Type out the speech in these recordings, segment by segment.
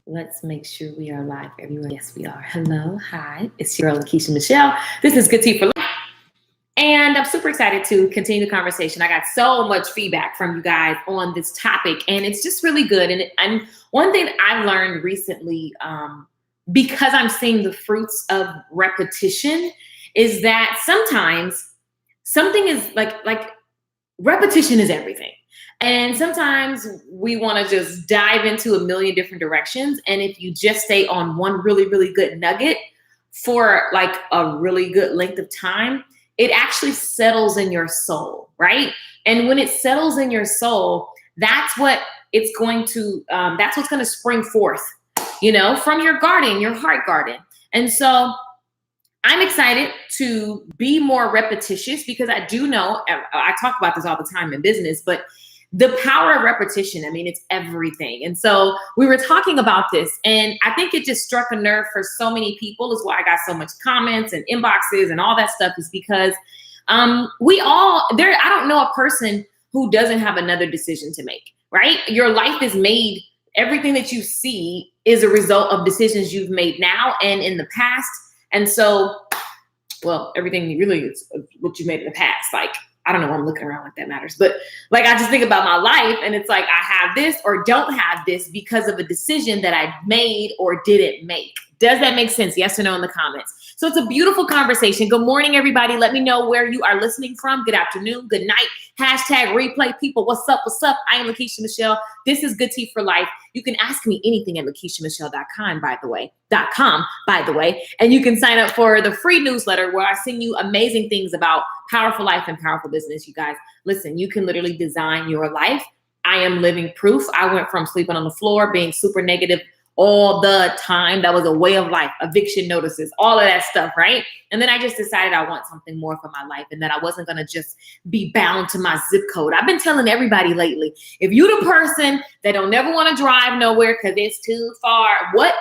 Let's make sure we are live, everyone. Yes, we are. Hello, hi. It's your girl, Lakeisha Michelle. This is Good Tea for Life. And I'm super excited to continue the conversation. I got so much feedback from you guys on this topic, and it's just really good. And one thing I've learned recently, because I'm seeing the fruits of repetition, is that sometimes something is like repetition is everything. And sometimes we want to just dive into a million different directions. And if you just stay on one really, really good nugget for like a really good length of time, it actually settles in your soul, right? And when it settles in your soul, that's what it's going to, that's what's going to spring forth, from your garden, your heart garden. And so I'm excited to be more repetitious because I do know, I talk about this all the time in business, but the power of repetition, it's everything. And so we were talking about this, and I think it just struck a nerve for so many people, is why I got so much comments and inboxes and all that stuff, is because I don't know a person who doesn't have another decision to make, right? Your life is made, everything that you see is a result of decisions you've made now and in the past. And so, everything really is what you made in the past. Like, I don't know why I'm looking around like that matters, but like, I just think about my life and it's like, I have this or don't have this because of a decision that I made or didn't make. Does that make sense? Yes or no in the comments. So it's a beautiful conversation. Good morning, everybody. Let me know where you are listening from. Good afternoon, good night. Hashtag replay people. What's up? What's up? I am Lakeisha Michelle. This is Good Tea for Life. You can ask me anything at LakeishaMichelle.com, by the way. And you can sign up for the free newsletter where I send you amazing things about powerful life and powerful business. You guys, listen, you can literally design your life. I am living proof. I went from sleeping on the floor, being super negative all the time. That was a way of life, eviction notices, all of that stuff, right? And then I just decided I want something more for my life and that I wasn't going to just be bound to my zip code. I've been telling everybody lately, if you the person that don't never want to drive nowhere because it's too far, but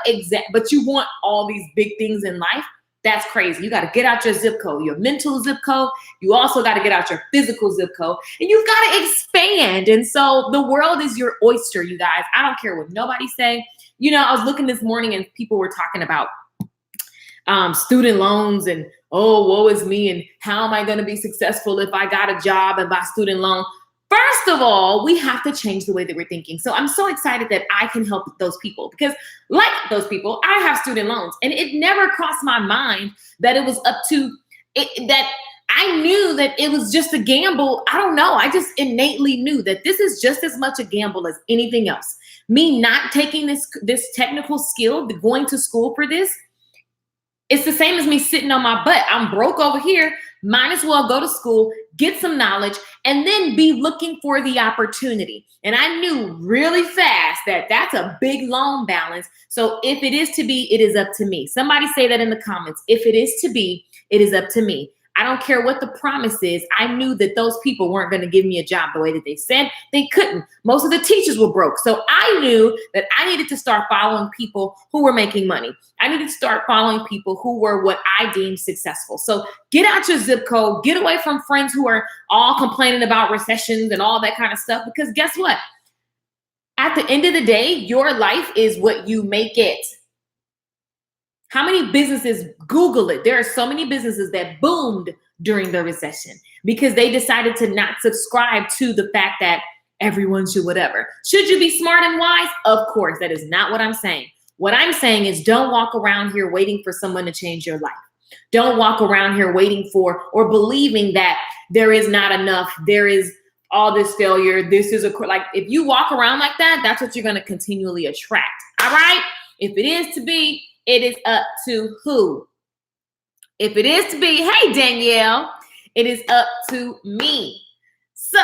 you want all these big things in life, that's crazy. You got to get out your zip code, your mental zip code. You also got to get out your physical zip code, and you've got to expand. And so the world is your oyster, you guys. I don't care what nobody say. I was looking this morning and people were talking about student loans and, oh, woe is me. And how am I going to be successful if I got a job and buy student loan? First of all, we have to change the way that we're thinking. So I'm so excited that I can help those people because, like those people, I have student loans, and it never crossed my mind that it was up to it, that I knew that it was just a gamble. I don't know. I just innately knew that this is just as much a gamble as anything else. Me not taking this technical skill, going to school for this, it's the same as me sitting on my butt. I'm broke over here. Might as well go to school, get some knowledge, and then be looking for the opportunity. And I knew really fast that that's a big loan balance. So if it is to be, it is up to me. Somebody say that in the comments. If it is to be, it is up to me. I don't care what the promise is. I knew that those people weren't going to give me a job the way that they said. They couldn't. Most of the teachers were broke. So I knew that I needed to start following people who were making money. I needed to start following people who were what I deemed successful. So get out your zip code. Get away from friends who are all complaining about recessions and all that kind of stuff. Because guess what? At the end of the day, your life is what you make it. How many businesses, Google it, there are so many businesses that boomed during the recession because they decided to not subscribe to the fact that everyone should whatever. Should you be smart and wise? Of course, that is not what I'm saying. What I'm saying is don't walk around here waiting for someone to change your life. Don't walk around here waiting for or believing that there is not enough, there is all this failure, this is if you walk around like that, that's what you're going to continually attract. All right? If it is to be, it is up to who? If it is to be, hey, Danielle, it is up to me. So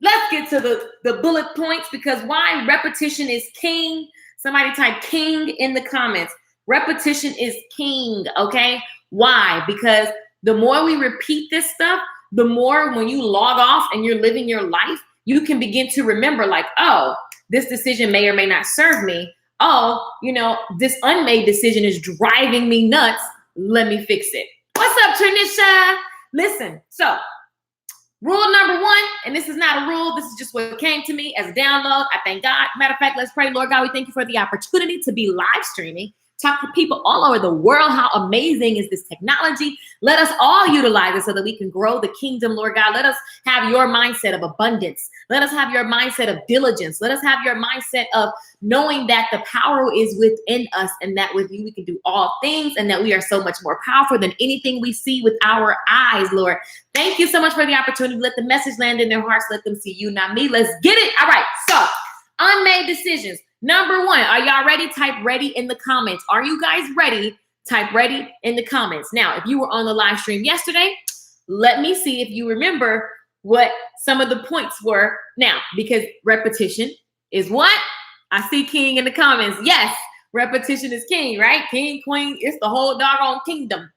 let's get to the bullet points, because why repetition is king. Somebody type king in the comments. Repetition is king, okay? Why? Because the more we repeat this stuff, the more when you log off and you're living your life, you can begin to remember like, oh, this decision may or may not serve me. Oh, this unmade decision is driving me nuts. Let me fix it. What's up, Tanisha? Listen, so Rule number one, and this is not a rule, this is just what came to me as a download. I thank God. Matter of fact, let's pray. Lord God, we thank you for the opportunity to be live streaming, talk to people all over the world. How amazing is this technology? Let us all utilize it so that we can grow the kingdom, Lord God. Let us have your mindset of abundance. Let us have your mindset of diligence. Let us have your mindset of knowing that the power is within us and that with you we can do all things and that we are so much more powerful than anything we see with our eyes, Lord. Thank you so much for the opportunity. Let the message land in their hearts. Let them see you, not me. Let's get it. All right. So, unmade decisions. Number one, are y'all ready? Type ready in the comments. Are you guys ready? Type ready in the comments. Now, if you were on the live stream yesterday, let me see if you remember what some of the points were now, because repetition is what? I see king in the comments. Yes, repetition is king, right? King, queen, it's the whole doggone kingdom.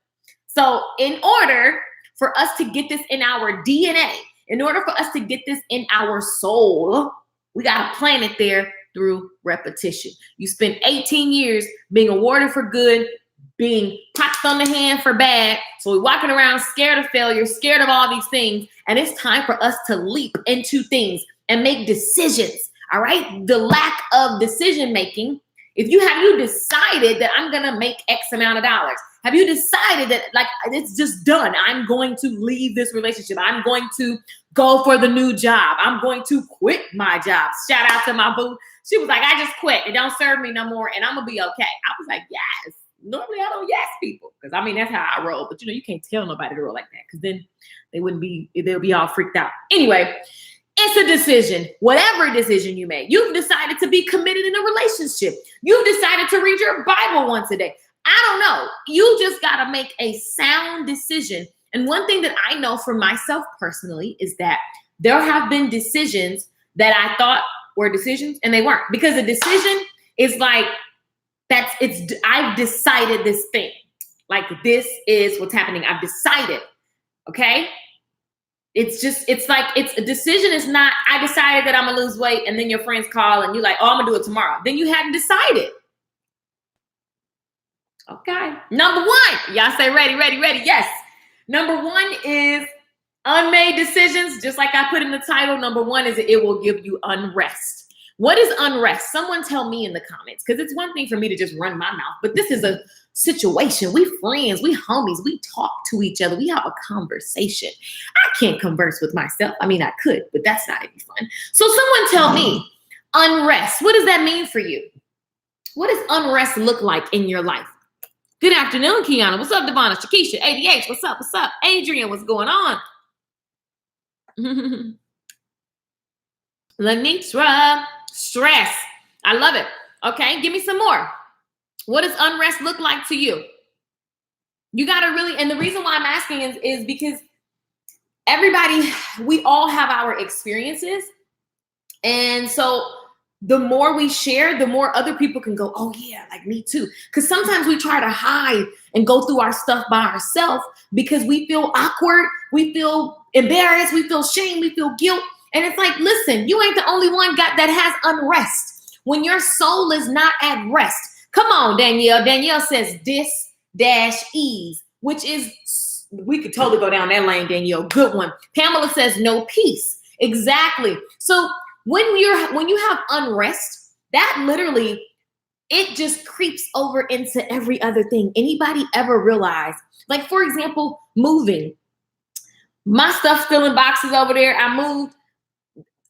So in order for us to get this in our DNA, in order for us to get this in our soul, we got to plant it there through repetition. You spend 18 years being awarded for good, being popped on the hand for bad. So we're walking around scared of failure, scared of all these things. And it's time for us to leap into things and make decisions. All right. The lack of decision making. Have you decided that I'm going to make X amount of dollars? Have you decided that like it's just done? I'm going to leave this relationship. I'm going to go for the new job. I'm going to quit my job. Shout out to my boo. She was like, I just quit. It don't serve me no more. And I'm going to be okay. I was like, yes. Normally I don't yes people. Because I mean, that's how I roll. But you can't tell nobody to roll like that. Because then they'll be all freaked out. Anyway, it's a decision. Whatever decision you made. You've decided to be committed in a relationship. You've decided to read your Bible once a day. I don't know. You just got to make a sound decision. And one thing that I know for myself personally is that there have been decisions that I thought were decisions and they weren't. Because a decision is like, I've decided this thing. Like this is what's happening. I've decided. Okay. It's a decision is not, I decided that I'm gonna lose weight and then your friends call and you're like, oh, I'm gonna do it tomorrow. Then you hadn't decided. Okay. Number one, y'all say ready, ready, ready. Yes. Number one is unmade decisions. Just like I put in the title, number one is it will give you unrest. What is unrest? Someone tell me in the comments, because it's one thing for me to just run my mouth, but this is a situation. We friends, we homies, we talk to each other, we have a conversation. I can't converse with myself. I mean, I could, but that's not any fun. So someone tell me, unrest, what does that mean for you? What does unrest look like in your life? Good afternoon, Kiana. What's up, Devonna? Shakisha, ADH, what's up? What's up? Adrian, what's going on? Lenitra, stress. I love it. Okay, give me some more. What does unrest look like to you? You got to really, and the reason why I'm asking is because everybody, we all have our experiences. And so the more we share, the more other people can go, oh yeah, like me too. Because sometimes we try to hide and go through our stuff by ourselves because we feel awkward, we feel embarrassed, we feel shame, we feel guilt. And it's like, listen, you ain't the only one that has unrest. When your soul is not at rest. Come on, Danielle. Danielle says dis-ease, which is, we could totally go down that lane, Danielle. Good one. Pamela says no peace. Exactly. So when you have unrest, that literally, it just creeps over into every other thing. Anybody ever realize, like, for example, moving. My stuff's still in boxes over there. I moved.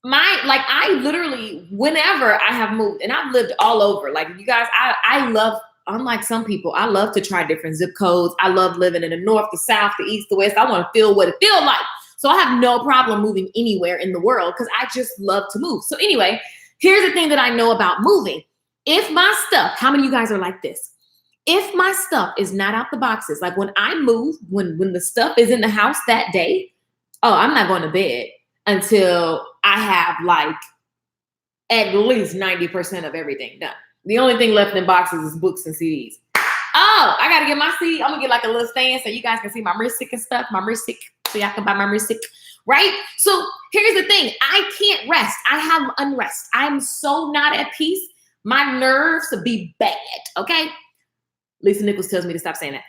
I literally, whenever I have moved, and I've lived all over, like you guys, I love, unlike some people, I love to try different zip codes. I love living in the north, the south, the east, the west. I want to feel what it feels like. So I have no problem moving anywhere in the world because I just love to move. So anyway, here's the thing that I know about moving. If my stuff, how many of you guys are like this? If my stuff is not out the boxes, like when I move, when the stuff is in the house that day, oh, I'm not going to bed until I have like at least 90% of everything done. The only thing left in boxes is books and CDs. Oh, I got to get my CD. I'm going to get like a little stand so you guys can see my music and stuff, my music, so y'all can buy my music, right? So here's the thing. I can't rest. I have unrest. I'm so not at peace. My nerves be bad, okay? Lisa Nichols tells me to stop saying that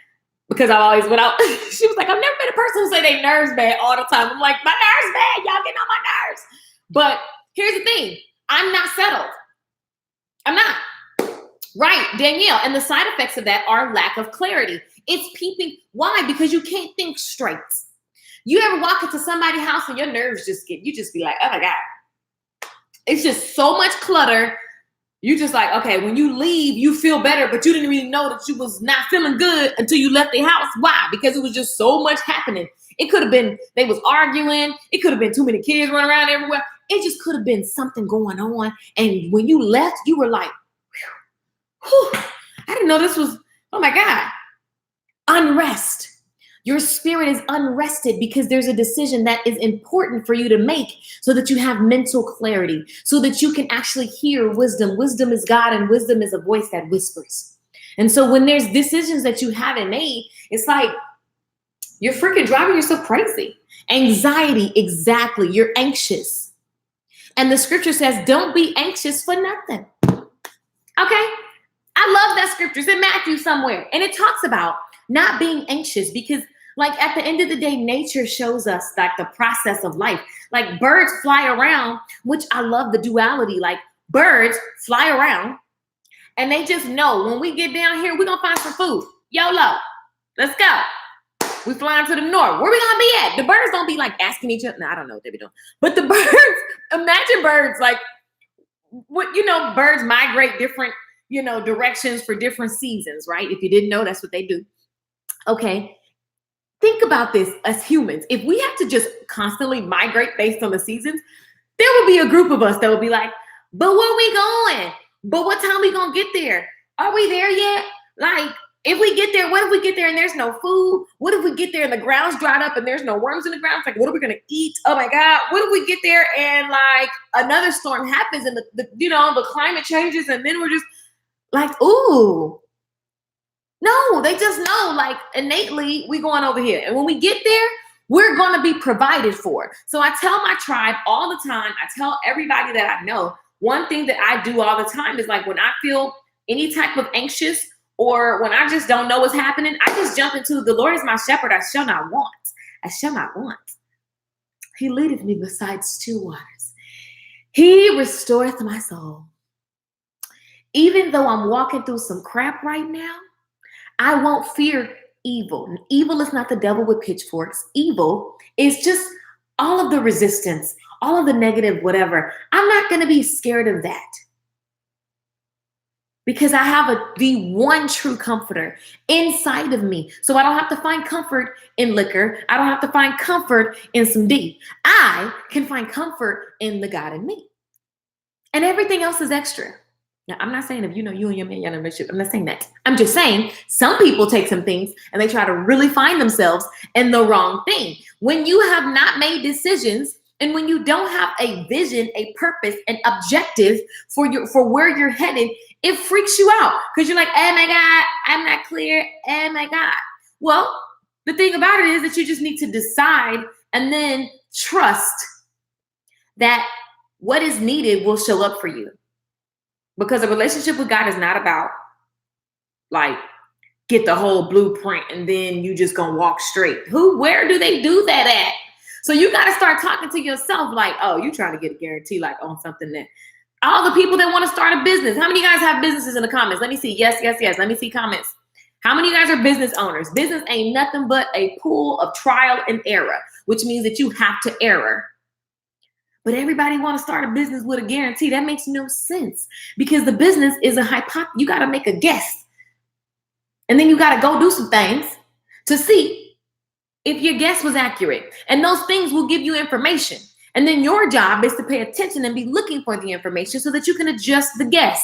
because I always went out. She was like, I've never been a person who say they nerves bad all the time. I'm like, my nerves bad. Y'all getting on my nerves. But here's the thing. I'm not settled. I'm not. Right, Danielle. And the side effects of that are lack of clarity. It's peeping. Why? Because you can't think straight. You ever walk into somebody's house and your nerves you just be like, oh my God. It's just so much clutter. You just like, okay, when you leave, you feel better, but you didn't really know that you was not feeling good until you left the house. Why? Because it was just so much happening. It could have been they was arguing. It could have been too many kids running around everywhere. It just could have been something going on. And when you left, you were like, whew, I didn't know this was, oh my God, unrest. Your spirit is unrested because there's a decision that is important for you to make so that you have mental clarity, so that you can actually hear wisdom. Wisdom is God, and wisdom is a voice that whispers. And so when there's decisions that you haven't made, it's like you're freaking driving yourself crazy. Anxiety, exactly. You're anxious. And the scripture says, don't be anxious for nothing. Okay? I love that scripture. It's in Matthew somewhere. And it talks about not being anxious because, like, at the end of the day, nature shows us like the process of life. Like birds fly around, which I love the duality. Like birds fly around and they just know when we get down here, we're going to find some food. YOLO. Let's go. We flying to the north. Where we going to be at? The birds don't be like asking each other. No, I don't know what they be doing. But the birds, imagine birds like, what, birds migrate different, directions for different seasons, right? If you didn't know, that's what they do. Okay. Think about this as humans. If we have to just constantly migrate based on the seasons, there would be a group of us that would be like, but where we going? But what time we gonna get there? Are we there yet? Like, if we get there, what if we get there and there's no food? What if we get there and the ground's dried up and there's no worms in the ground? It's like, what are we gonna eat? Oh my God. What if we get there and like another storm happens and the climate changes and then we're just like, ooh. No, they just know, like, innately, we going over here. And when we get there, we're going to be provided for. So I tell my tribe all the time, I tell everybody that I know, one thing that I do all the time is like when I feel any type of anxious or when I just don't know what's happening, I just jump into the Lord is my shepherd, I shall not want. I shall not want. He leadeth me beside still waters. He restoreth my soul. Even though I'm walking through some crap right now, I won't fear evil. Evil is not the devil with pitchforks. Evil is just all of the resistance, all of the negative, whatever. I'm not going to be scared of that because I have the one true comforter inside of me. So I don't have to find comfort in liquor. I don't have to find comfort in some D. I can find comfort in the God in me. And everything else is extra. Now, I'm not saying if you and your man, you're in a relationship. I'm not saying that. I'm just saying some people take some things and they try to really find themselves in the wrong thing. When you have not made decisions and when you don't have a vision, a purpose, an objective for where you're headed, it freaks you out because you're like, oh my God, I'm not clear. Oh my God. Well, the thing about it is that you just need to decide and then trust that what is needed will show up for you. Because a relationship with God is not about like get the whole blueprint and then you just gonna walk straight. Where do they do that at? So you got to start talking to yourself like, oh, you trying to get a guarantee like on something that all the people that want to start a business. How many of you guys have businesses in the comments? Let me see. Yes. Let me see comments. How many of you guys are business owners? Business ain't nothing but a pool of trial and error, which means that you have to error. But everybody want to start a business with a guarantee. That makes no sense because the business is a hypothesis. You got to make a guess. And then you got to go do some things to see if your guess was accurate. And those things will give you information. And then your job is to pay attention and be looking for the information so that you can adjust the guess.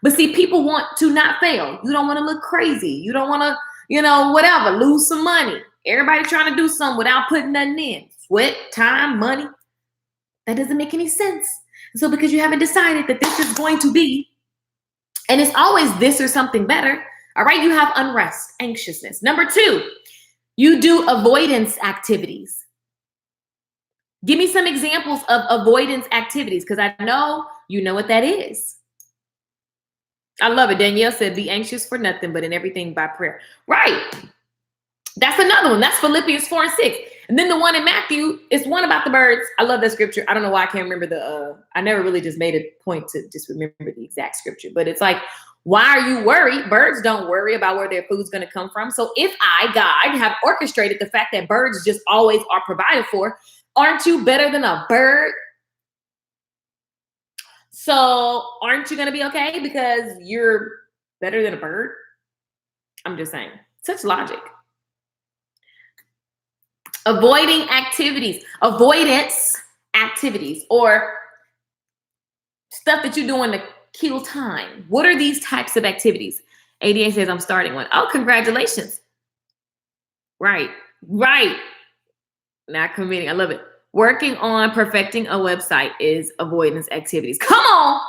But see, people want to not fail. You don't want to look crazy. You don't want to, whatever, lose some money. Everybody trying to do something without putting nothing in. Sweat, time, money. That doesn't make any sense. So because you haven't decided that this is going to be, and it's always this or something better, all right, you have unrest, anxiousness. Number 2, you do avoidance activities. Give me some examples of avoidance activities because I know you know what that is. I love it. Danielle said, be anxious for nothing, but in everything by prayer. Right. That's another one. That's Philippians 4:6. And then the one in Matthew is one about the birds. I love that scripture. I don't know why I can't remember I never really just made a point to just remember the exact scripture, but it's like, why are you worried? Birds don't worry about where their food's going to come from. So if I, God, have orchestrated the fact that birds just always are provided for, aren't you better than a bird? So aren't you going to be okay because you're better than a bird? I'm just saying. Such logic. Avoidance activities, or stuff that you're doing to kill time. What are these types of activities? ADA says I'm starting one. Oh, congratulations. Right. Not committing. I love it. Working on perfecting a website is avoidance activities. Come on.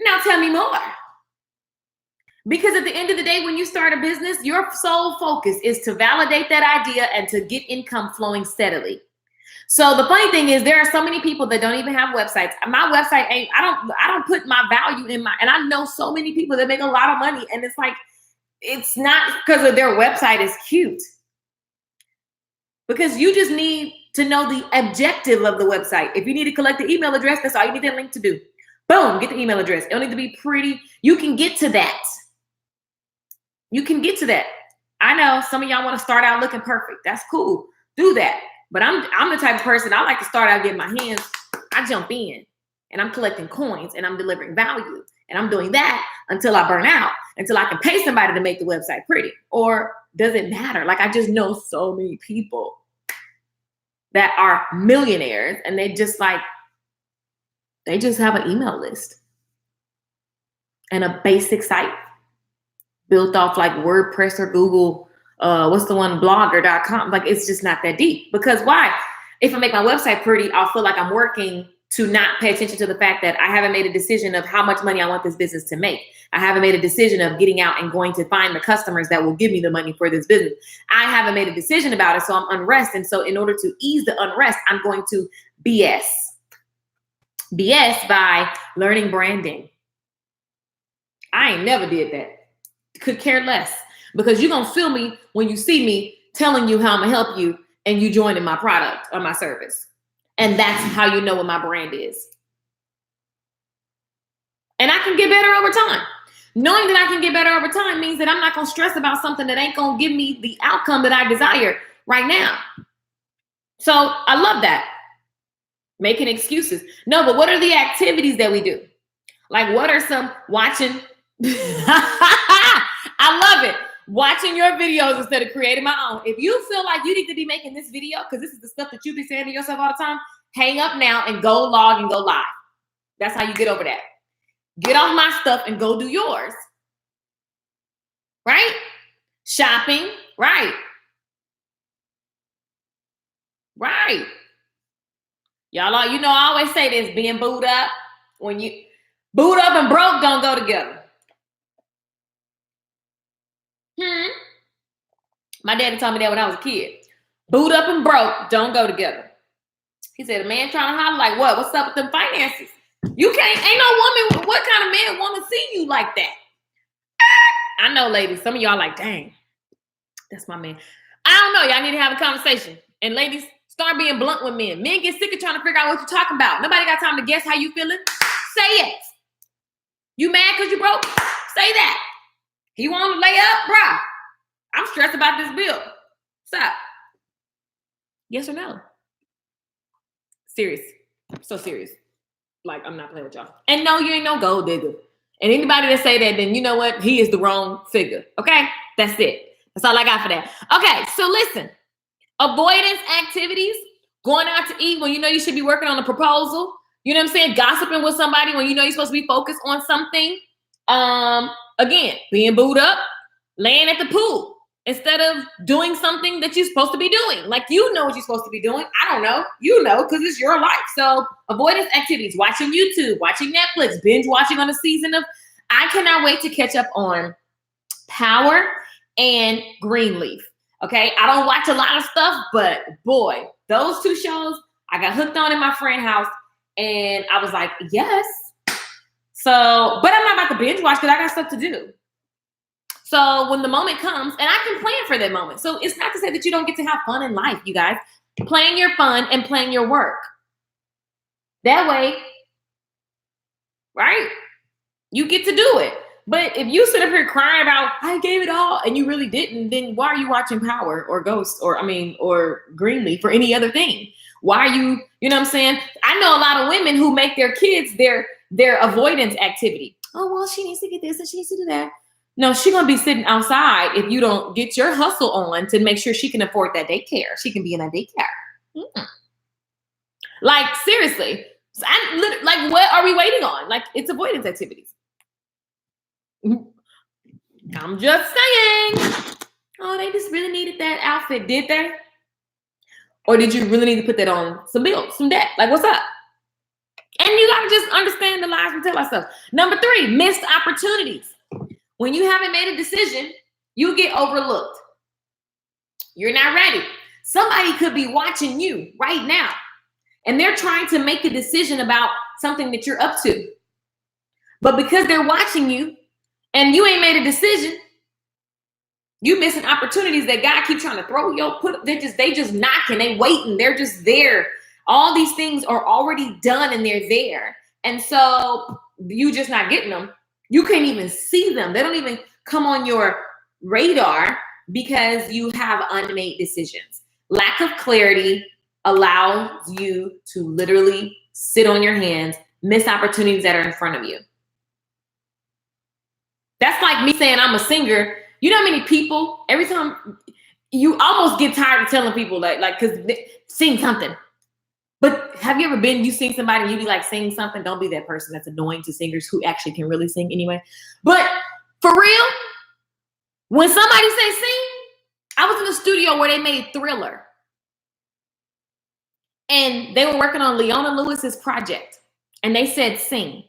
Now tell me more. Because at the end of the day, when you start a business, your sole focus is to validate that idea and to get income flowing steadily. So the funny thing is, there are so many people that don't even have websites. My website ain't, I don't put my value in and I know so many people that make a lot of money, and it's like, it's not because of their website is cute. Because you just need to know the objective of the website. If you need to collect the email address, that's all you need that link to do. Boom, get the email address. It don't need to be pretty. You can get to that. I know some of y'all want to start out looking perfect. That's cool. Do that. But I'm the type of person, I like to start out getting my hands, I jump in and I'm collecting coins and I'm delivering value. And I'm doing that until I burn out, until I can pay somebody to make the website pretty. Or does it matter? Like, I just know so many people that are millionaires and they just have an email list and a basic site built off like WordPress or Google, blogger.com. Like, it's just not that deep. Because why? If I make my website pretty, I'll feel like I'm working to not pay attention to the fact that I haven't made a decision of how much money I want this business to make. I haven't made a decision of getting out and going to find the customers that will give me the money for this business. I haven't made a decision about it, so I'm unrest. And so in order to ease the unrest, I'm going to BS by learning branding. I ain't never did that. Could care less, because you're going to feel me when you see me telling you how I'm going to help you and you joining my product or my service. And that's how you know what my brand is. And I can get better over time. Knowing that I can get better over time means that I'm not going to stress about something that ain't going to give me the outcome that I desire right now. So I love that. Making excuses. No, but what are the activities that we do? Like, what are some watching? I love it. Watching your videos instead of creating my own. If you feel like you need to be making this video because this is the stuff that you be saying to yourself all the time, hang up now and go log and go live. That's how you get over that. Get off my stuff and go do yours. Right? Shopping. Right. Y'all, you know, I always say this, being booed up. When you boot up and broke don't go together. My daddy told me that when I was a kid. Boot up and broke don't go together. He said, a man trying to holler like, what? What's up with them finances? You can't, ain't no woman, what kind of man want to see you like that? I know, ladies, some of y'all like, dang, that's my man. I don't know. Y'all need to have a conversation. And ladies, start being blunt with men. Men get sick of trying to figure out what you're talking about. Nobody got time to guess how you feeling. Say it. You mad because you broke? Say that. He want to lay up? Bro, I'm stressed about this bill. Stop. Yes or no? Serious. So serious. Like, I'm not playing with y'all. And no, you ain't no gold digger. And anybody that say that, then you know what? He is the wrong figure. Okay? That's it. That's all I got for that. Okay, so listen. Avoidance activities. Going out to eat when you know you should be working on a proposal. You know what I'm saying? Gossiping with somebody when you know you're supposed to be focused on something. Again, being booed up, laying at the pool instead of doing something that you're supposed to be doing. Like, you know what you're supposed to be doing. I don't know. You know, because it's your life. So avoidance activities, watching YouTube, watching Netflix, binge watching on a season of, I cannot wait to catch up on Power and Greenleaf. Okay. I don't watch a lot of stuff, but boy, those two shows I got hooked on in my friend's house. And I was like, yes. So, but I'm not about to binge watch because I got stuff to do. So when the moment comes, and I can plan for that moment. So it's not to say that you don't get to have fun in life, you guys. Plan your fun and plan your work. That way, right? You get to do it. But if you sit up here crying about I gave it all and you really didn't, then why are you watching Power or Ghost or Greenleaf or any other thing? Why are you, you know what I'm saying? I know a lot of women who make their kids their avoidance activity. Oh, well, she needs to get this and she needs to do that. No, she's gonna be sitting outside if you don't get your hustle on to make sure she can afford that daycare. She can be in that daycare. Like, seriously. Like, what are we waiting on? Like, it's avoidance activities. I'm just saying. Oh, they just really needed that outfit, did they? Or did you really need to put that on some bills, some debt? Like, what's up? And you gotta just understand the lies we tell ourselves. Number 3, missed opportunities. When you haven't made a decision, you get overlooked. You're not ready. Somebody could be watching you right now, and they're trying to make a decision about something that you're up to. But because they're watching you and you ain't made a decision, you missing opportunities that God keeps trying to throw they just knocking, they waiting, they're just there. All these things are already done and they're there. And so you just not getting them. You can't even see them. They don't even come on your radar because you have unmade decisions. Lack of clarity allows you to literally sit on your hands, miss opportunities that are in front of you. That's like me saying I'm a singer. You know how many people, every time you almost get tired of telling people because sing something. But have you ever you sing somebody and you be like, sing something? Don't be that person that's annoying to singers who actually can really sing anyway. But for real, when somebody say sing, I was in the studio where they made Thriller. And they were working on Leona Lewis's project. And they said sing.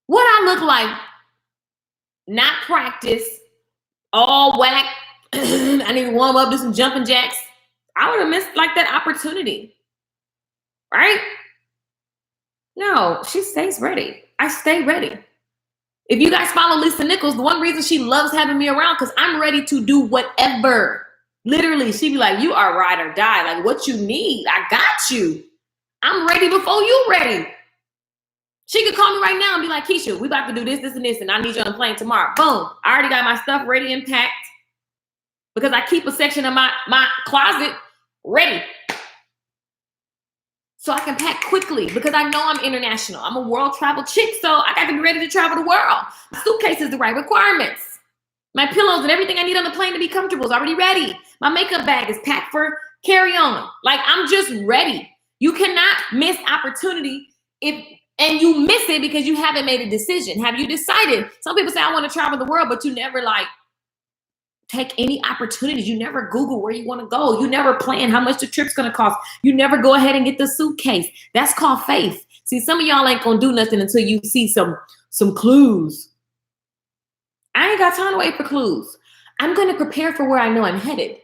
What I look like, not practice, all whack, I need to warm up, do some jumping jacks. I would have missed that opportunity, right? No, she stays ready. I stay ready. If you guys follow Lisa Nichols, the one reason she loves having me around, because I'm ready to do whatever. Literally, she'd be like, you are ride or die. Like, what you need, I got you. I'm ready before you ready. She could call me right now and be like, Keisha, we about to do this, this, and this, and I need you on the plane tomorrow. Boom. I already got my stuff ready and packed because I keep a section of my closet ready. So I can pack quickly because I know I'm international. I'm a world travel chick, so I got to be ready to travel the world. My suitcase is the right requirements. My pillows and everything I need on the plane to be comfortable is already ready. My makeup bag is packed for carry-on. Like, I'm just ready. You cannot miss opportunity and you miss it because you haven't made a decision. Have you decided? Some people say, I want to travel the world, but you never take any opportunities. You never Google where you want to go. You never plan how much the trip's going to cost. You never go ahead and get the suitcase. That's called faith. See, some of y'all ain't going to do nothing until you see some clues. I ain't got time to wait for clues. I'm going to prepare for where I know I'm headed.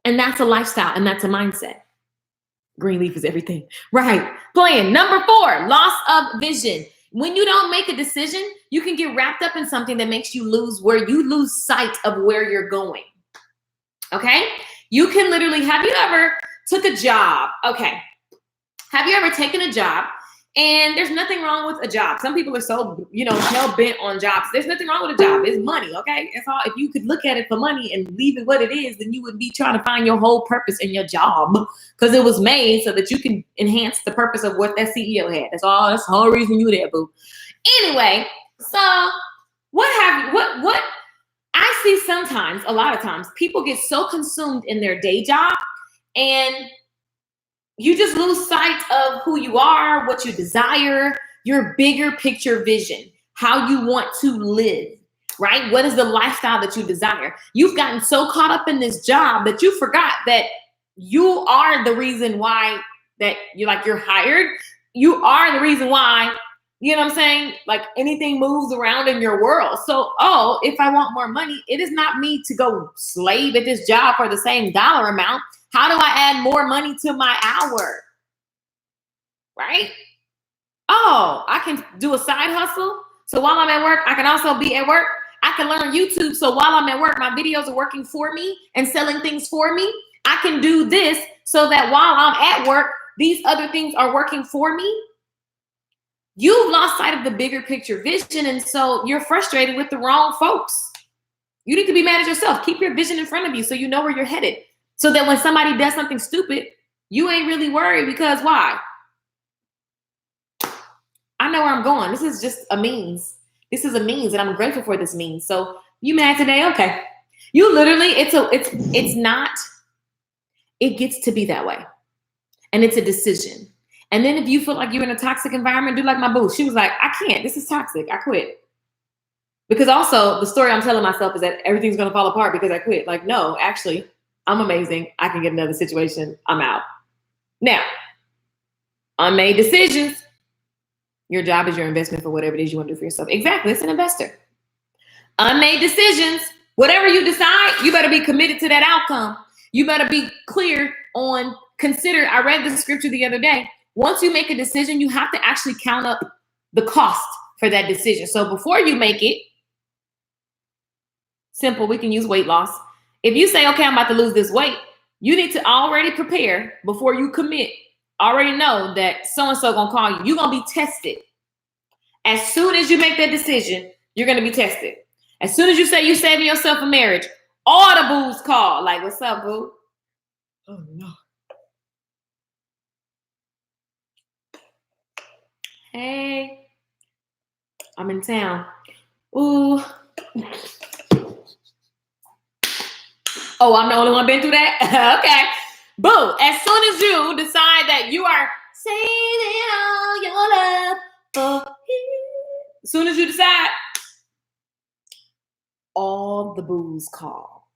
And that's a lifestyle and that's a mindset. Greenleaf is everything. Right. Plan. Number 4, loss of vision. When you don't make a decision, you can get wrapped up in something that makes you lose sight of where you're going. Okay? You can literally, have you ever took a job? Okay. Have you ever taken a job? And there's nothing wrong with a job. Some people are so, hell bent on jobs. There's nothing wrong with a job. It's money, okay? It's all. If you could look at it for money and leave it what it is, then you would be trying to find your whole purpose in your job because it was made so that you can enhance the purpose of what that CEO had. That's all. That's the whole reason you there, boo. Anyway, so what I see sometimes, a lot of times, people get so consumed in their day job and you just lose sight of who you are, what you desire, your bigger picture vision, how you want to live, right? What is the lifestyle that you desire? You've gotten so caught up in this job that you forgot that you are the reason why that you're hired. You are the reason why, you know what I'm saying? Like, anything moves around in your world. So, if I want more money, it is not me to go slave at this job for the same dollar amount. How do I add more money to my hour? Right? I can do a side hustle. So while I'm at work, I can also be at work. I can learn YouTube. So while I'm at work, my videos are working for me and selling things for me. I can do this so that while I'm at work, these other things are working for me. You've lost sight of the bigger picture vision, and so you're frustrated with the wrong folks. You need to be mad at yourself. Keep your vision in front of you so you know where you're headed. So that when somebody does something stupid, you ain't really worried, because why? I know where I'm going. This is just a means. This is a means, and I'm grateful for this means. So you mad today? Okay. You literally, it's not, it gets to be that way. And it's a decision. And then if you feel like you're in a toxic environment, do like my boo. She was like, I can't. This is toxic. I quit. Because also the story I'm telling myself is that everything's going to fall apart because I quit. Like, no, actually, I'm amazing. I can get another situation. I'm out. Now, unmade decisions. Your job is your investment for whatever it is you want to do for yourself. Exactly. It's an investor. Unmade decisions. Whatever you decide, you better be committed to that outcome. You better be clear on, consider. I read the scripture the other day. Once you make a decision, you have to actually count up the cost for that decision. So before you make it, simple, we can use weight loss. If you say, okay, I'm about to lose this weight, you need to already prepare before you commit. Already know that so-and-so gonna call you. You're gonna be tested. As soon as you make that decision, you're gonna be tested. As soon as you say you're saving yourself a marriage, all the boos call. Like, what's up, boo? Oh, no. Hey, I'm in town. Ooh. Oh, I'm the only one been through that? Okay. Boo. As soon as you decide that you are saving all your love for him, as soon as you decide, all the boos call.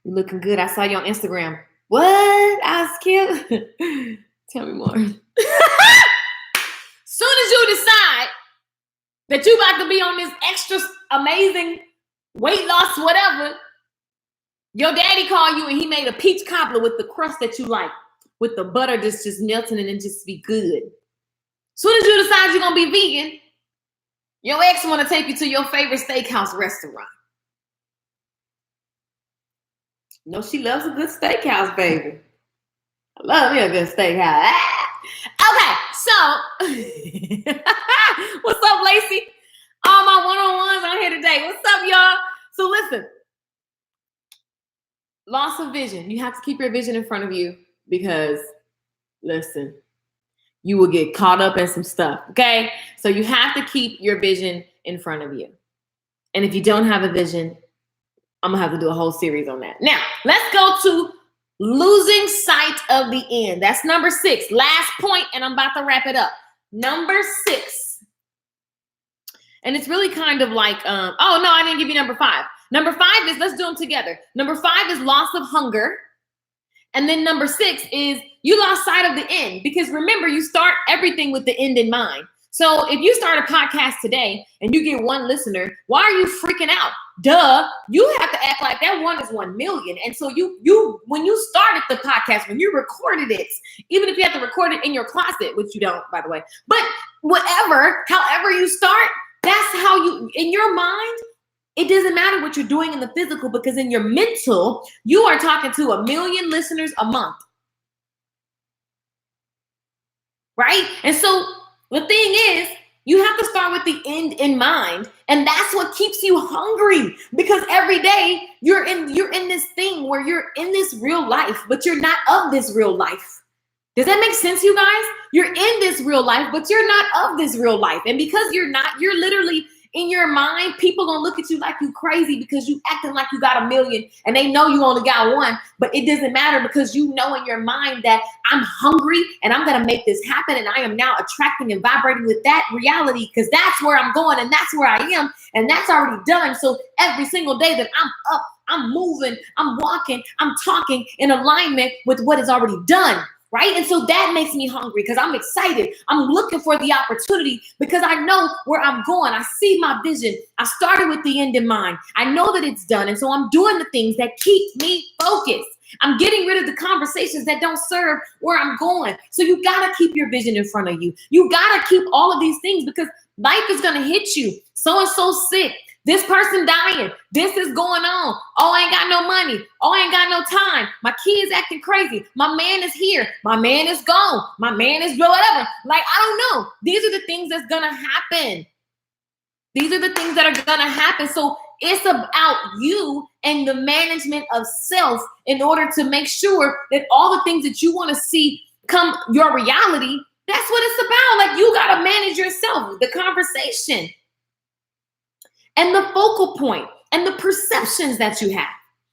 You're looking good. I saw you on Instagram. What? I was cute. Tell me more. Soon as you decide that you about to be on this extra amazing weight loss, whatever, your daddy called you and he made a peach cobbler with the crust that you like, with the butter just melting and it just be good. Soon as you decide you're gonna be vegan, your ex want to take you to your favorite steakhouse restaurant. No, she loves a good steakhouse, baby. I love me a good steakhouse. Okay, so what's up, Lacey? All my one-on-ones on here today. What's up, y'all? So listen, loss of vision. You have to keep your vision in front of you because, listen, you will get caught up in some stuff, okay? So you have to keep your vision in front of you. And if you don't have a vision, I'm gonna have to do a whole series on that. Now, let's go to losing sight of the end. That's number 6. Last point, and I'm about to wrap it up. Number 6. And it's really kind of like, oh no, I didn't give you number 5. Number 5 is, let's do them together. Number 5 is loss of hunger. And then number 6 is you lost sight of the end. Because remember, you start everything with the end in mind. So if you start a podcast today and you get 1 listener, why are you freaking out? Duh, you have to act like that 1 is 1 million. And so you when you started the podcast, when you recorded it, even if you have to record it in your closet, which you don't, by the way, but whatever, however you start, that's how you, in your mind, it doesn't matter what you're doing in the physical, because in your mental, you are talking to 1 million listeners a month. Right? And so the thing is, you have to start with the end in mind. And that's what keeps you hungry, because every day you're in this thing where you're in this real life, but you're not of this real life. Does that make sense, you guys? You're in this real life, but you're not of this real life. And because you're not, you're literally in your mind, people gonna look at you like you crazy because you acting like you got 1 million and they know you only got 1, but it doesn't matter because you know in your mind that I'm hungry and I'm gonna make this happen, and I am now attracting and vibrating with that reality because that's where I'm going and that's where I am and that's already done. So every single day that I'm up, I'm moving, I'm walking, I'm talking in alignment with what is already done. Right? And so that makes me hungry because I'm excited. I'm looking for the opportunity because I know where I'm going. I see my vision. I started with the end in mind. I know that it's done. And so I'm doing the things that keep me focused. I'm getting rid of the conversations that don't serve where I'm going. So you got to keep your vision in front of you. You got to keep all of these things because life is going to hit you. So-and-so sick. This person dying. This is going on. Oh, I ain't got no money. Oh, I ain't got no time. My kid's acting crazy. My man is here. My man is gone. My man is whatever. Like, I don't know. These are the things that's going to happen. These are the things that are going to happen. So it's about you and the management of self in order to make sure that all the things that you want to see come your reality, that's what it's about. Like, you got to manage yourself, the conversation and the focal point and the perceptions that you have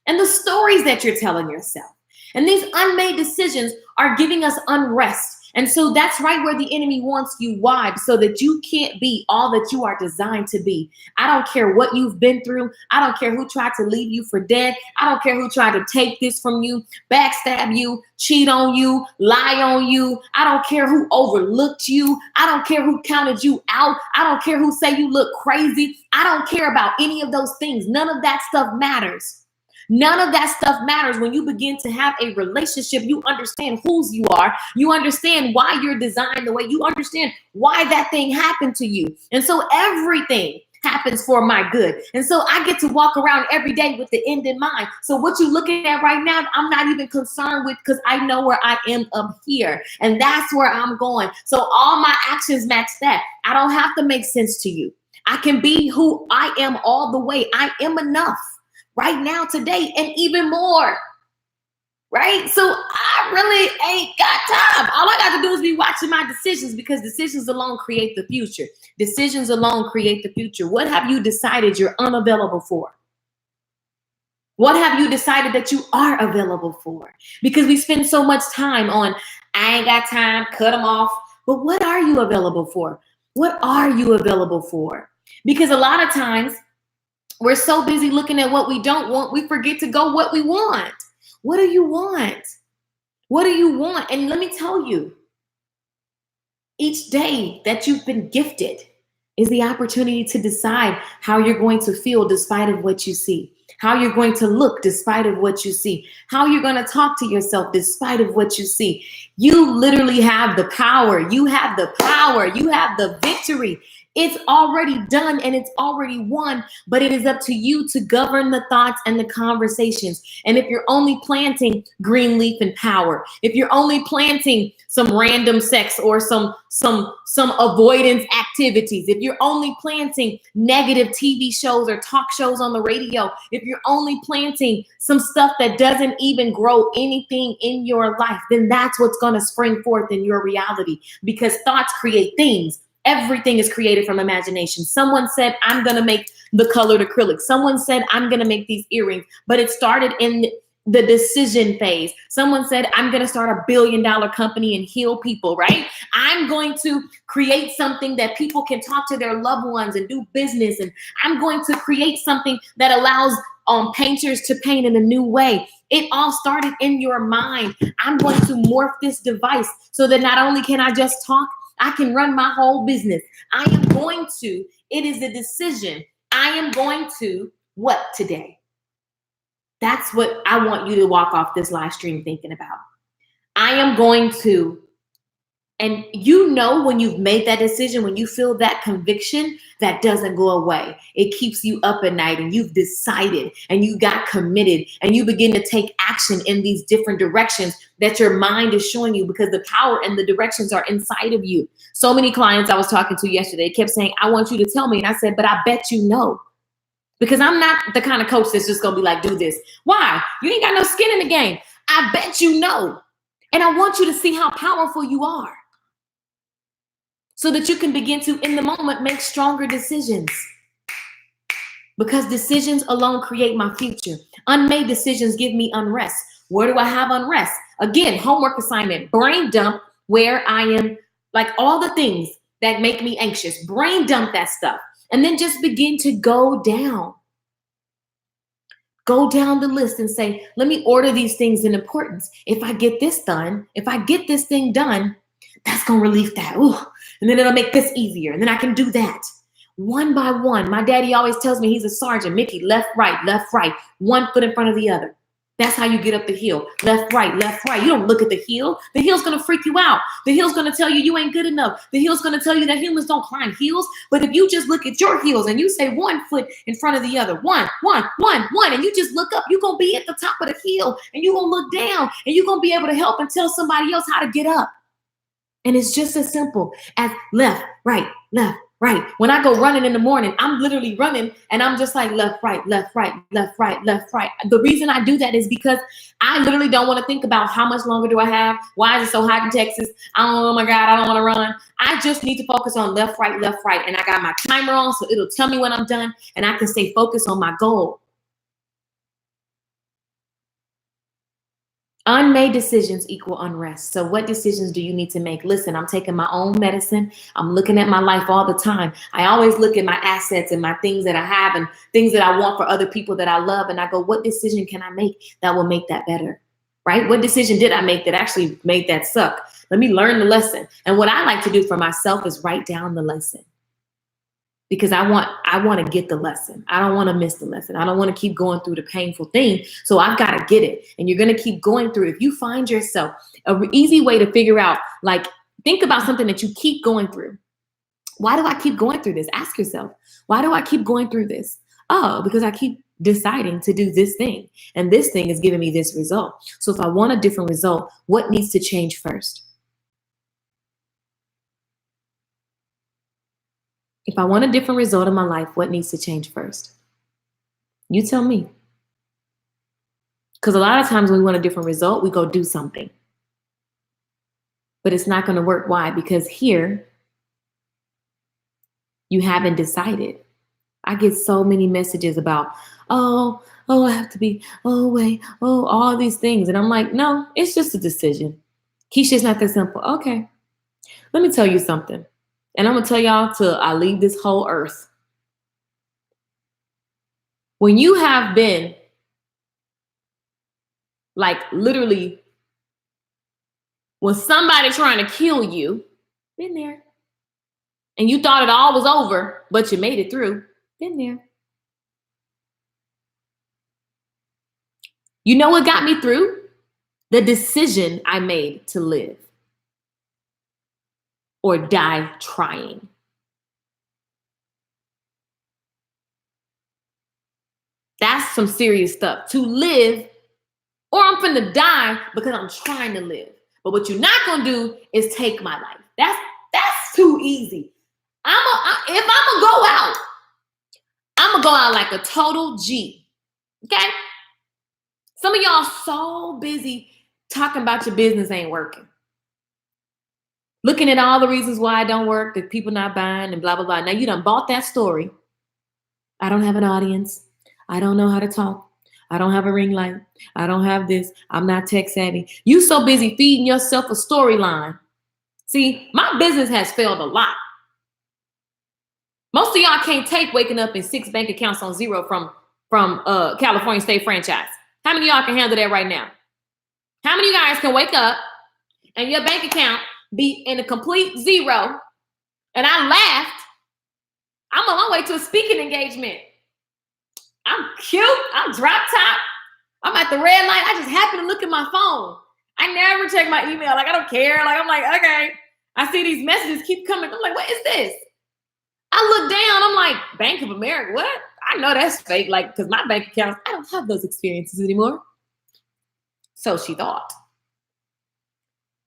and the stories that you're telling yourself. And these unmade decisions are giving us unrest. And so that's right where the enemy wants you. Why? So that you can't be all that you are designed to be. I don't care what you've been through. I don't care who tried to leave you for dead. I don't care who tried to take this from you, backstab you, cheat on you, lie on you. I don't care who overlooked you. I don't care who counted you out. I don't care who say you look crazy. I don't care about any of those things. None of that stuff matters. None of that stuff matters. When you begin to have a relationship, you understand whose you are. You understand why you're designed the way you understand why that thing happened to you. And so everything happens for my good. And so I get to walk around every day with the end in mind. So what you're looking at right now, I'm not even concerned with, because I know where I am up here. And that's where I'm going. So all my actions match that. I don't have to make sense to you. I can be who I am all the way. I am enough. Right now, today, and even more, right? So I really ain't got time. All I got to do is be watching my decisions, because decisions alone create the future. Decisions alone create the future. What have you decided you're unavailable for? What have you decided that you are available for? Because we spend so much time on, I ain't got time, cut them off. But what are you available for? What are you available for? Because a lot of times, we're so busy looking at what we don't want, we forget to go what we want. What do you want? What do you want? And let me tell you, each day that you've been gifted is the opportunity to decide how you're going to feel despite of what you see, how you're going to look despite of what you see, how you're going to talk to yourself despite of what you see. You literally have the power. You have the power. You have the victory. It's already done and it's already won, but it is up to you to govern the thoughts and the conversations. And if you're only planting green leaf and power, if you're only planting some random sex or some avoidance activities, if you're only planting negative TV shows or talk shows on the radio, if you're only planting some stuff that doesn't even grow anything in your life, then that's what's going to spring forth in your reality, because thoughts create things. Everything is created from imagination. Someone said, I'm going to make the colored acrylic. Someone said, I'm going to make these earrings, but it started in the decision phase. Someone said, I'm going to start a $1 billion company and heal people, right? I'm going to create something that people can talk to their loved ones and do business. And I'm going to create something that allows painters to paint in a new way. It all started in your mind. I'm going to morph this device so that not only can I just talk, I can run my whole business. I am going to, it is a decision. I am going to what today? That's what I want you to walk off this live stream thinking about. I am going to, and you know when you've made that decision, when you feel that conviction, that doesn't go away. It keeps you up at night, and you've decided and you got committed and you begin to take action in these different directions that your mind is showing you, because the power and the directions are inside of you. So many clients I was talking to yesterday kept saying, I want you to tell me. And I said, but I bet you know. Because I'm not the kind of coach that's just going to be like, do this. Why? You ain't got no skin in the game. I bet you know. And I want you to see how powerful you are, so that you can begin to, in the moment, make stronger decisions. Because decisions alone create my future. Unmade decisions give me unrest. Where do I have unrest? Again, homework assignment, brain dump, where I am, like all the things that make me anxious. Brain dump that stuff. And then just begin to go down. Go down the list and say, let me order these things in importance. If I get this done, if I get this thing done, that's going to relieve that. Ooh. And then it'll make this easier. And then I can do that. One by one. My daddy always tells me he's a sergeant. Mickey, left, right, one foot in front of the other. That's how you get up the hill. Left, right, left, right. You don't look at the hill. The hill's going to freak you out. The hill's going to tell you ain't good enough. The hill's going to tell you that humans don't climb hills. But if you just look at your heels and you say 1 foot in front of the other, one, and you just look up, you're going to be at the top of the hill and you're going to look down and you're going to be able to help and tell somebody else how to get up. And it's just as simple as left, right, left, right. When I go running in the morning, I'm literally running and I'm just like left, right, left, right, left, right, left, right. The reason I do that is because I literally don't want to think about how much longer do I have? Why is it so hot in Texas? Oh my God, I don't want to run. I just need to focus on left, right, left, right. And I got my timer on, so it'll tell me when I'm done and I can stay focused on my goal. Unmade decisions equal unrest. So what decisions do you need to make? Listen, I'm taking my own medicine. I'm looking at my life all the time. I always look at my assets and my things that I have and things that I want for other people that I love. And I go, what decision can I make that will make that better? Right? What decision did I make that actually made that suck? Let me learn the lesson. And what I like to do for myself is write down the lesson. Because I want to get the lesson. I don't want to miss the lesson. I don't want to keep going through the painful thing. So I've got to get it. And you're going to keep going through it. If you find yourself, an easy way to figure out, like, think about something that you keep going through. Why do I keep going through this? Ask yourself, why do I keep going through this? Oh, because I keep deciding to do this thing. And this thing is giving me this result. So if I want a different result, what needs to change first? If I want a different result in my life, what needs to change first? You tell me. Because a lot of times when we want a different result, we go do something. But it's not going to work. Why? Because here, you haven't decided. I get so many messages about, oh, I have to be, wait, all these things. And I'm like, no, it's just a decision. Keisha, it's not that simple. Okay, let me tell you something. And I'm going to tell y'all till I leave this whole earth. When you have been, like, literally, when somebody trying to kill you, been there. And you thought it all was over, but you made it through, been there. You know what got me through? The decision I made to live or die trying. That's some serious stuff. To live, or I'm finna die because I'm trying to live. But what you're not gonna do is take my life. That's too easy. If I'm gonna go out, I'm gonna go out like a total G. Okay? Some of y'all so busy talking about your business ain't working. Looking at all the reasons why it don't work, that people not buying and blah, blah, blah. Now you done bought that story. I don't have an audience. I don't know how to talk. I don't have a ring light. I don't have this. I'm not tech savvy. You so busy feeding yourself a storyline. See, my business has failed a lot. Most of y'all can't take waking up in 6 bank accounts on zero from California State Franchise. How many of y'all can handle that right now? How many of you guys can wake up and your bank account be in a complete zero? And I laughed. I'm on my way to a speaking engagement. I'm cute. I'm drop top. I'm at the red light. I just happen to look at my phone. I never check my email. Like, I don't care. Like, I'm like, okay. I see these messages keep coming. I'm like, what is this? I look down. I'm like, Bank of America. What? I know that's fake. Like, because my bank account, I don't have those experiences anymore. So she thought.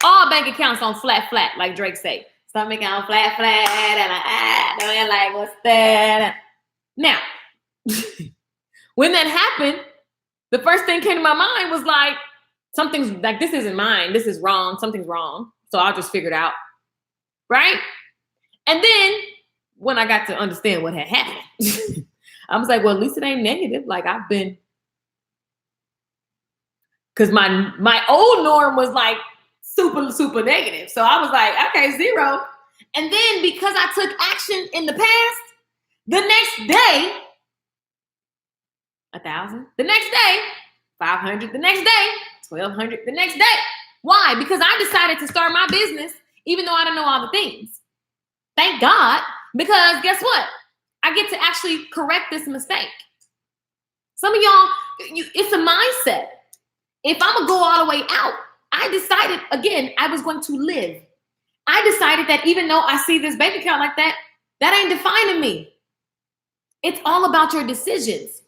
All bank accounts on flat, like Drake say. Start making on flat, and they're like, what's that? Now, when that happened, the first thing came to my mind was like, something's like, this isn't mine. This is wrong. Something's wrong. So I'll just figure it out. Right? And then when I got to understand what had happened, I was like, well, at least it ain't negative. Like, I've been, because my old norm was like super, super negative. So I was like, okay, zero. And then because I took action in the past, the next day, 1,000, the next day, 500, the next day, 1,200, the next day. Why? Because I decided to start my business, even though I don't know all the things. Thank God, because guess what? I get to actually correct this mistake. Some of y'all, it's a mindset. If I'm gonna go all the way out, I decided, again, I was going to live. I decided that even though I see this bank account like that, that ain't defining me. It's all about your decisions.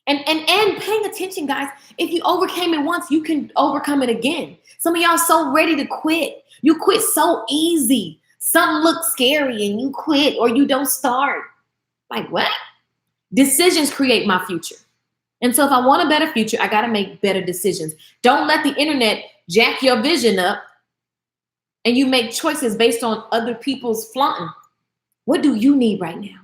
And paying attention, guys. If you overcame it once, you can overcome it again. Some of y'all so ready to quit. You quit so easy. Something looks scary and you quit or you don't start. Like what? Decisions create my future. And so if I want a better future, I got to make better decisions. Don't let the internet jack your vision up and you make choices based on other people's flaunting. What do you need right now?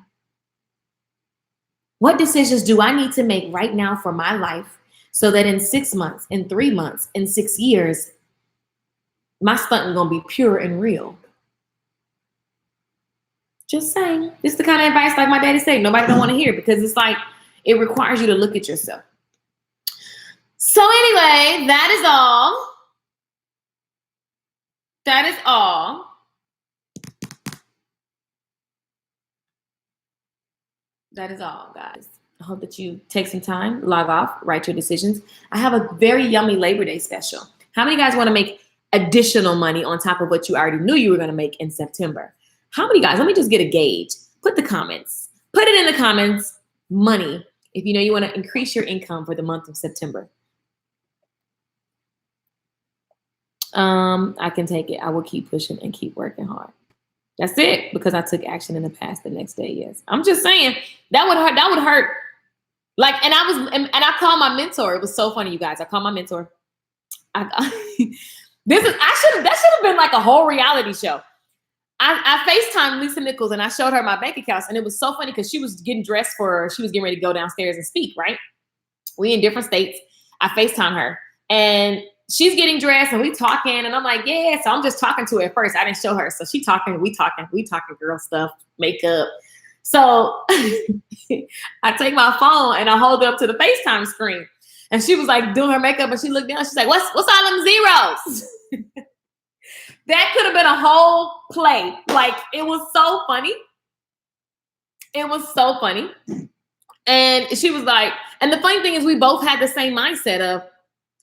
What decisions do I need to make right now for my life so that in 6 months, in 3 months, in 6 years, my stunting gonna be pure and real? Just saying. This is the kind of advice, like my daddy said, nobody don't want to hear, because it's like it requires you to look at yourself. So anyway, that is all. That is all. That is all, guys. I hope that you take some time, log off, write your decisions. I have a very yummy Labor Day special. How many guys want to make additional money on top of what you already knew you were going to make in September? How many guys? Let me just get a gauge. Put it in the comments, money, if you know you want to increase your income for the month of September. I can take it. I will keep pushing and keep working hard. That's it, because I took action in the past. The next day, yes. I'm just saying that would hurt. That would hurt. Like, and I called my mentor. It was so funny, you guys. I called my mentor. That should have been like a whole reality show. I FaceTimed Lisa Nichols and I showed her my bank accounts, and it was so funny because she was getting dressed she was getting ready to go downstairs and speak. Right? We in different states. I FaceTime her and she's getting dressed and we talking, and I'm like, yeah. So I'm just talking to her at first. I didn't show her. So she talking, we talking girl stuff, makeup. So I take my phone and I hold it up to the FaceTime screen. And she was like doing her makeup and she looked down. She's like, what's all them zeros? That could have been a whole play. Like, it was so funny. It was so funny. And she was like, and the funny thing is we both had the same mindset of,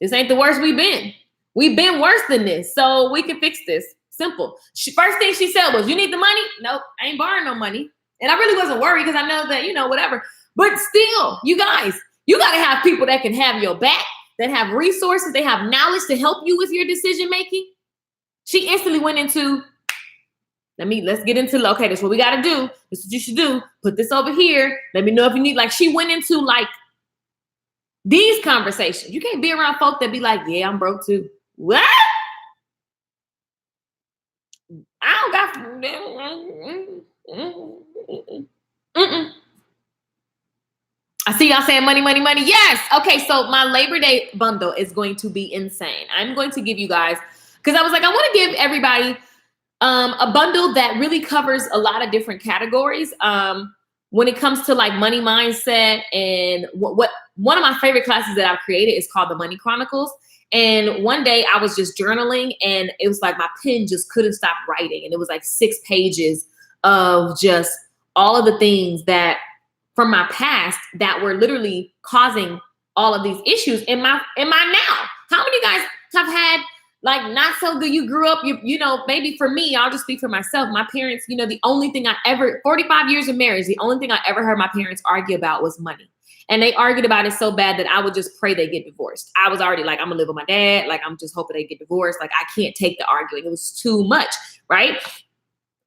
this ain't the worst we've been. We've been worse than this. So we can fix this. Simple. First thing she said was, you need the money? Nope, I ain't borrowing no money. And I really wasn't worried because I know that, whatever. But still, you guys, you got to have people that can have your back, that have resources, they have knowledge to help you with your decision making. She instantly went into, let's get into, okay, that's what we got to do. This is what you should do. Put this over here. Let me know if you need, like, she went into like these conversations. You can't be around folk that be like, yeah, I'm broke too. What? I don't got. I see y'all saying money, money, money. Yes. Okay. So my Labor Day bundle is going to be insane. I'm going to give you guys, because I was like, I want to give everybody a bundle that really covers a lot of different categories. When it comes to like money mindset, and what one of my favorite classes that I've created is called the Money Chronicles. And one day I was just journaling and it was like my pen just couldn't stop writing. And it was like 6 pages of just all of the things that from my past that were literally causing all of these issues in my now. How many guys have had like not so good? You grew up, maybe for me, I'll just speak for myself. My parents, the only thing 45 years of marriage, the only thing I ever heard my parents argue about was money. And they argued about it so bad that I would just pray they get divorced. I was already like, I'm gonna live with my dad. Like, I'm just hoping they get divorced. Like, I can't take the arguing. It was too much, right?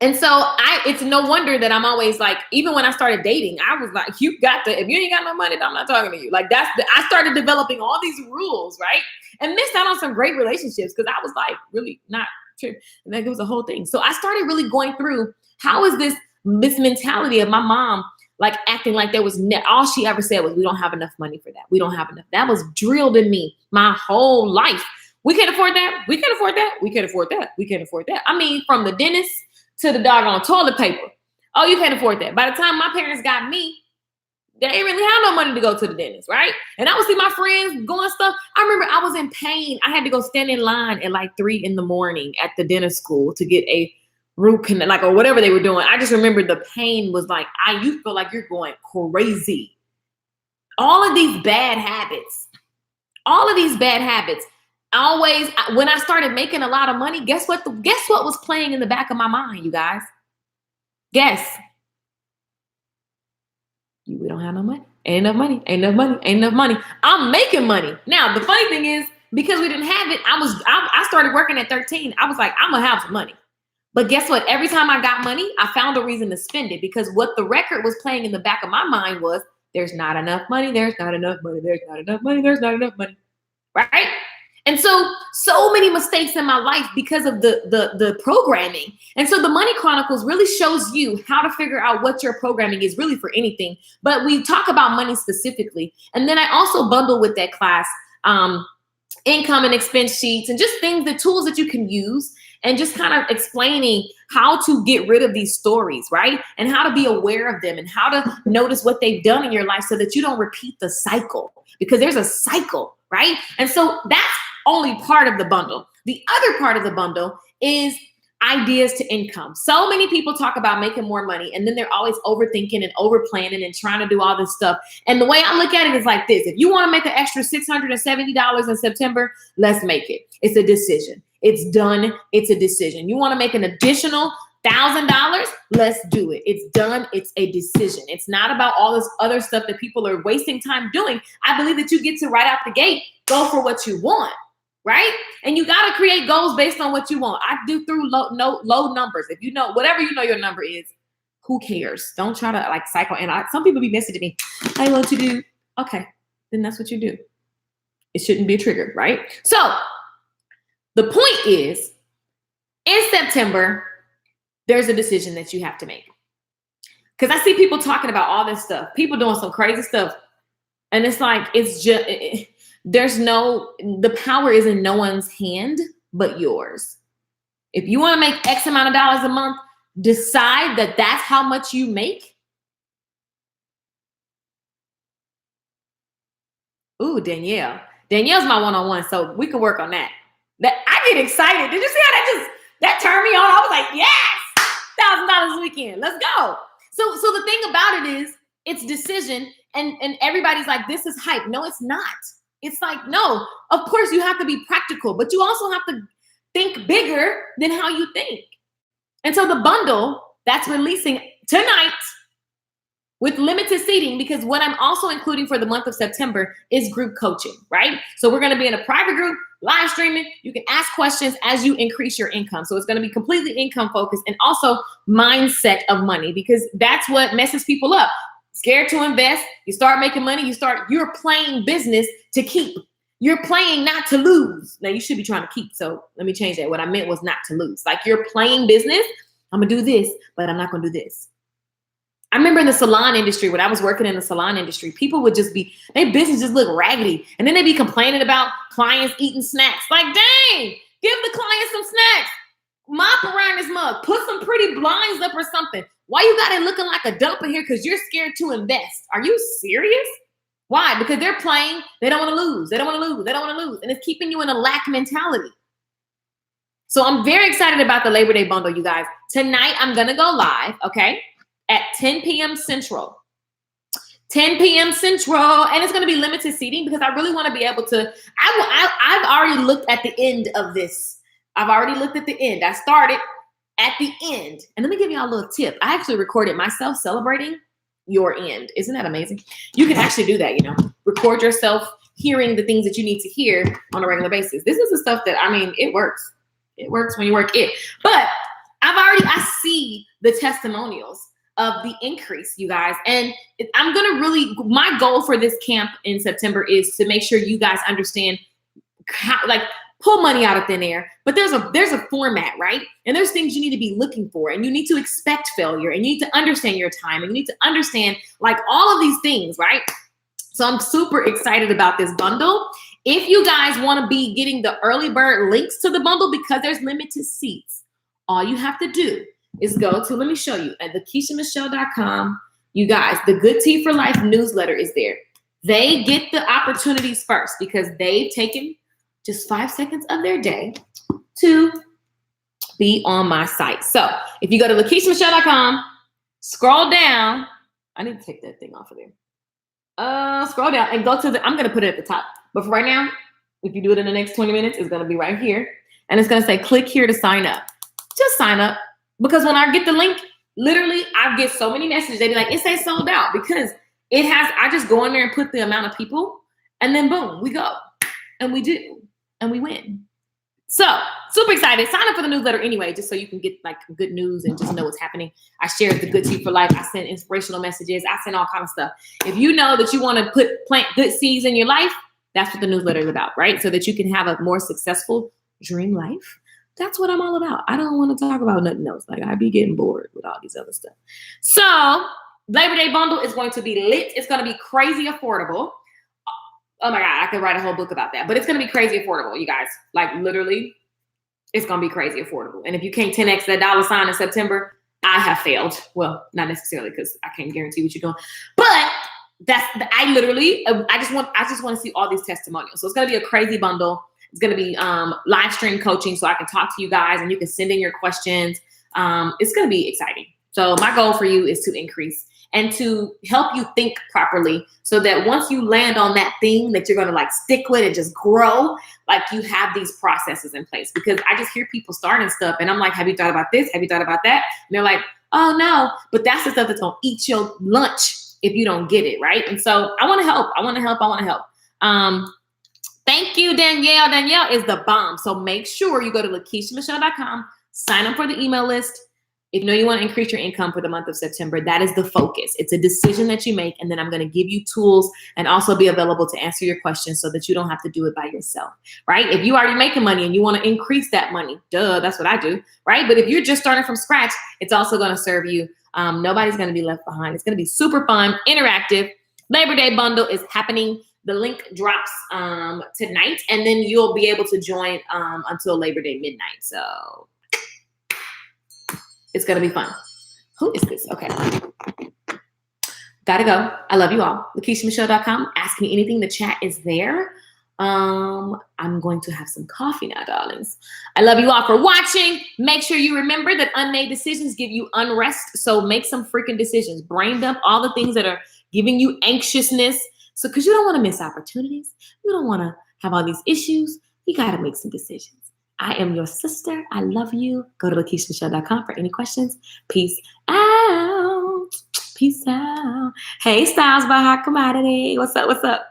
And so it's no wonder that I'm always like, even when I started dating, I was like, if you ain't got no money, I'm not talking to you. Like, I started developing all these rules, right? And missed out on some great relationships because I was like really not sure. And then it was a whole thing. So I started really going through, how is this mentality of my mom, like acting like there was all she ever said was, we don't have enough money for that. We don't have enough. That was drilled in me my whole life. We can't afford that. We can't afford that. We can't afford that. We can't afford that. I mean, from the dentist to the doggone toilet paper. Oh, you can't afford that. By the time my parents got me, they didn't really have no money to go to the dentist, right? And I would see my friends going stuff. I remember I was in pain. I had to go stand in line at like 3 a.m. at the dentist school to get a root canal, like, or whatever they were doing. I just remember the pain was like, you feel like you're going crazy. All of these bad habits All of these bad habits. Always, when I started making a lot of money, guess what was playing in the back of my mind, you guys? Guess. We don't have no money. Ain't enough money. Ain't enough money. Ain't enough money. I'm making money. Now, the funny thing is, because we didn't have it, I started working at 13. I was like, I'm gonna have some money. But guess what? Every time I got money, I found a reason to spend it, because what the record was playing in the back of my mind was, there's not enough money. There's not enough money. There's not enough money. There's not enough money. Right? And so many mistakes in my life because of the programming. And so the Money Chronicles really shows you how to figure out what your programming is really for anything. But we talk about money specifically. And then I also bundle with that class income and expense sheets and just things, the tools that you can use, and just kind of explaining how to get rid of these stories, right? And how to be aware of them and how to notice what they've done in your life so that you don't repeat the cycle, because there's a cycle, right? And so that's only part of the bundle. The other part of the bundle is ideas to income. So many people talk about making more money, and then they're always overthinking and over planning and trying to do all this stuff. And the way I look at it is like this: if you want to make an extra $670 in September, let's make it. It's a decision. It's done. It's a decision. You want to make an additional $1,000? Let's do it. It's done. It's a decision. It's not about all this other stuff that people are wasting time doing. I believe that you get to right out the gate, go for what you want. Right? And you got to create goals based on what you want. I do through low numbers. If you know, whatever you know your number is, who cares? Don't try to like cycle. And some people be messaging me, I want to do. Okay, then that's what you do. It shouldn't be a trigger, right? So the point is, in September, there's a decision that you have to make. Because I see people talking about all this stuff, people doing some crazy stuff. And it's like, it's just... the power is in no one's hand but yours. If you want to make X amount of dollars a month, decide that that's how much you make. Ooh, Danielle. Danielle's my one-on-one, so we can work on that. I get excited. Did you see how that turned me on? I was like, yes, $1,000 a weekend. Let's go. So the thing about it is, it's decision, and everybody's like, this is hype. No, it's not. It's like, no, of course you have to be practical, but you also have to think bigger than how you think. And so the bundle that's releasing tonight with limited seating, because what I'm also including for the month of September is group coaching, right? So we're going to be in a private group, live streaming. You can ask questions as you increase your income. So it's going to be completely income focused, and also mindset of money, because that's what messes people up. Scared to invest, you start making money, you're playing business to keep. You're playing not to lose. Now you should be trying to keep. So let me change that. What I meant was not to lose. Like, you're playing business. I'm gonna do this, but I'm not gonna do this. I remember in the salon industry, when I was working in the salon industry, people would just be, their business just look raggedy. And then they'd be complaining about clients eating snacks. Like, dang, give the client some snacks. Mop around this mug. Put some pretty blinds up or something. Why you got it looking like a dump in here? Because you're scared to invest. Are you serious? Why? Because they're playing. They don't want to lose. They don't want to lose. They don't want to lose. And it's keeping you in a lack mentality. So I'm very excited about the Labor Day bundle, you guys. Tonight, I'm going to go live, okay, at 10 p.m. Central. 10 p.m. Central. And it's going to be limited seating, because I really want to be able to. I've already looked at the end of this. I've already looked at the end. I started at the end. And let me give y'all a little tip. I actually recorded myself celebrating your end. Isn't that amazing? You can actually do that, record yourself hearing the things that you need to hear on a regular basis. This is the stuff that, it works. It works when you work it. But I see the testimonials of the increase, you guys. And I'm going to my goal for this camp in September is to make sure you guys understand how, pull money out of thin air, but there's a format, right? And there's things you need to be looking for, and you need to expect failure, and you need to understand your time, and you need to understand all of these things, right? So I'm super excited about this bundle. If you guys want to be getting the early bird links to the bundle, because there's limited seats, all you have to do is go to, let me show you, at thekeishamichelle.com. You guys, the Good Tea for Life newsletter is there. They get the opportunities first, because they've taken just 5 seconds of their day to be on my site. So if you go to lakeishamichelle.com, scroll down. I need to take that thing off of there. Scroll down and go to the, I'm going to put it at the top. But for right now, if you do it in the next 20 minutes, it's going to be right here. And it's going to say, click here to sign up. Just sign up. Because when I get the link, literally, I get so many messages. They be like, it says sold out. Because it has, I just go in there and put the amount of people. And then boom, we go. And we do. And we win. So, super excited. Sign up for the newsletter anyway, just so you can get like good news and just know what's happening. I share the Good Tea for Life. I send inspirational messages. I send all kind of stuff. If you know that you want to plant good seeds in your life, that's what the newsletter is about, right? So that you can have a more successful dream life. That's what I'm all about. I don't want to talk about nothing else. Like, I'd be getting bored with all these other stuff. So, Labor Day bundle is going to be lit. It's going to be crazy affordable. Oh my God, I could write a whole book about that. But it's going to be crazy affordable, you guys. Like, literally, it's going to be crazy affordable. And if you can't 10x that $sign in September, I have failed. Well, not necessarily, because I can't guarantee what you're doing. But I just want to see all these testimonials. So it's going to be a crazy bundle. It's going to be live stream coaching, so I can talk to you guys and you can send in your questions. It's going to be exciting. So my goal for you is to increase and to help you think properly, so that once you land on that thing that you're going to like stick with and just grow, like you have these processes in place. Because I just hear people starting stuff and I'm like, have you thought about this? Have you thought about that? And they're like, oh no, but that's the stuff that's going to eat your lunch if you don't get it, right? And so I want to help. Thank you, Danielle. Danielle is the bomb. So make sure you go to LakeishaMichelle.com, sign up for the email list. If you know you want to increase your income for the month of September, that is the focus. It's a decision that you make, and then I'm going to give you tools and also be available to answer your questions so that you don't have to do it by yourself, right? If you already making money and you want to increase that money, that's what I do, right? But if you're just starting from scratch, it's also going to serve you. Nobody's going to be left behind. It's going to be super fun, interactive. Labor Day bundle is happening. The link drops tonight, and then you'll be able to join until Labor Day midnight. So it's going to be fun. Who is this? Okay. Gotta go. I love you all. LakeishaMichelle.com. Ask me anything. The chat is there. I'm going to have some coffee now, darlings. I love you all for watching. Make sure you remember that unmade decisions give you unrest. So make some freaking decisions. Brain dump all the things that are giving you anxiousness. So, because you don't want to miss opportunities. You don't want to have all these issues. You got to make some decisions. I am your sister. I love you. Go to LakeishaMichelle.com for any questions. Peace out. Peace out. Hey, Styles by Hot Commodity. What's up?